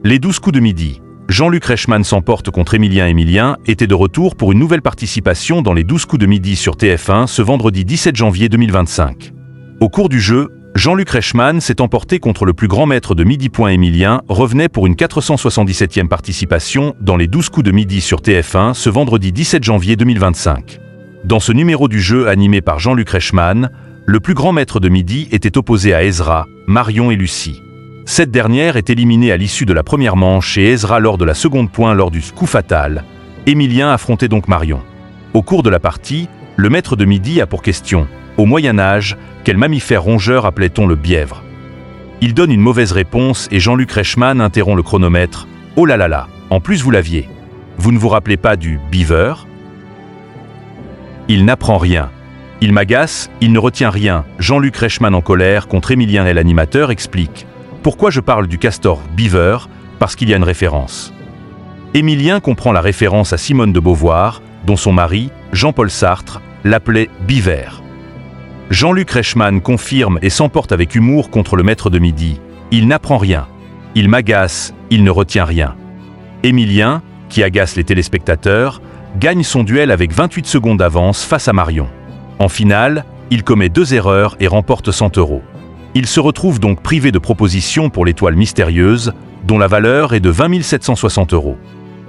Les 12 coups de midi. Jean-Luc Reichmann s'emporte contre Emilien était de retour pour une nouvelle participation dans les 12 coups de midi sur TF1 ce vendredi 17 janvier 2025. Au cours du jeu, Jean-Luc Reichmann s'est emporté contre le plus grand maître de midi. Emilien revenait pour une 477e participation dans les 12 coups de midi sur TF1 ce vendredi 17 janvier 2025. Dans ce numéro du jeu animé par Jean-Luc Reichmann, le plus grand maître de midi était opposé à Ezra, Marion et Lucie. Cette dernière est éliminée à l'issue de la première manche et Ezra lors de la seconde point lors du coup fatal. Emilien affrontait donc Marion. Au cours de la partie, le maître de midi a pour question, au Moyen-Âge, quel mammifère rongeur appelait-on le bièvre? Il donne une mauvaise réponse et Jean-Luc Reichmann interrompt le chronomètre. Oh là là là, en plus vous l'aviez. Vous ne vous rappelez pas du beaver? Il n'apprend rien. Il m'agace, il ne retient rien. Jean-Luc Reichmann en colère contre Emilien et l'animateur explique. Pourquoi je parle du castor beaver? Parce qu'il y a une référence. Emilien comprend la référence à Simone de Beauvoir, dont son mari, Jean-Paul Sartre, l'appelait beaver. Jean-Luc Reichmann confirme et s'emporte avec humour contre le maître de midi. Il n'apprend rien. Il m'agace, il ne retient rien. Emilien, qui agace les téléspectateurs, gagne son duel avec 28 secondes d'avance face à Marion. En finale, il commet 2 erreurs et remporte 100 €. Il se retrouve donc privé de propositions pour l'étoile mystérieuse, dont la valeur est de 20 760 €.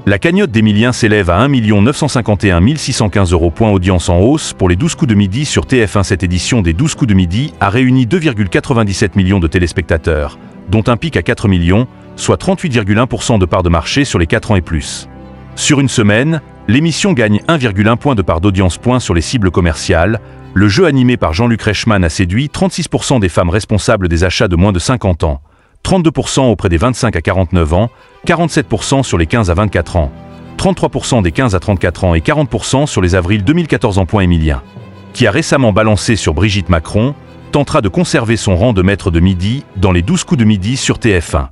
La cagnotte d'Emilien s'élève à 1 951 615 €. Point audience en hausse pour les 12 coups de midi sur TF1. Cette édition des 12 coups de midi a réuni 2,97 millions de téléspectateurs, dont un pic à 4 millions, soit 38,1% de part de marché sur les 4 ans et plus. Sur une semaine, l'émission gagne 1,1 point de part d'audience. Sur les cibles commerciales, le jeu animé par Jean-Luc Reichmann a séduit 36% des femmes responsables des achats de moins de 50 ans, 32% auprès des 25 à 49 ans, 47% sur les 15 à 24 ans, 33% des 15 à 34 ans et 40% sur les avril 2014 ans. Emilien, qui a récemment balancé sur Brigitte Macron, tentera de conserver son rang de maître de midi dans les 12 coups de midi sur TF1.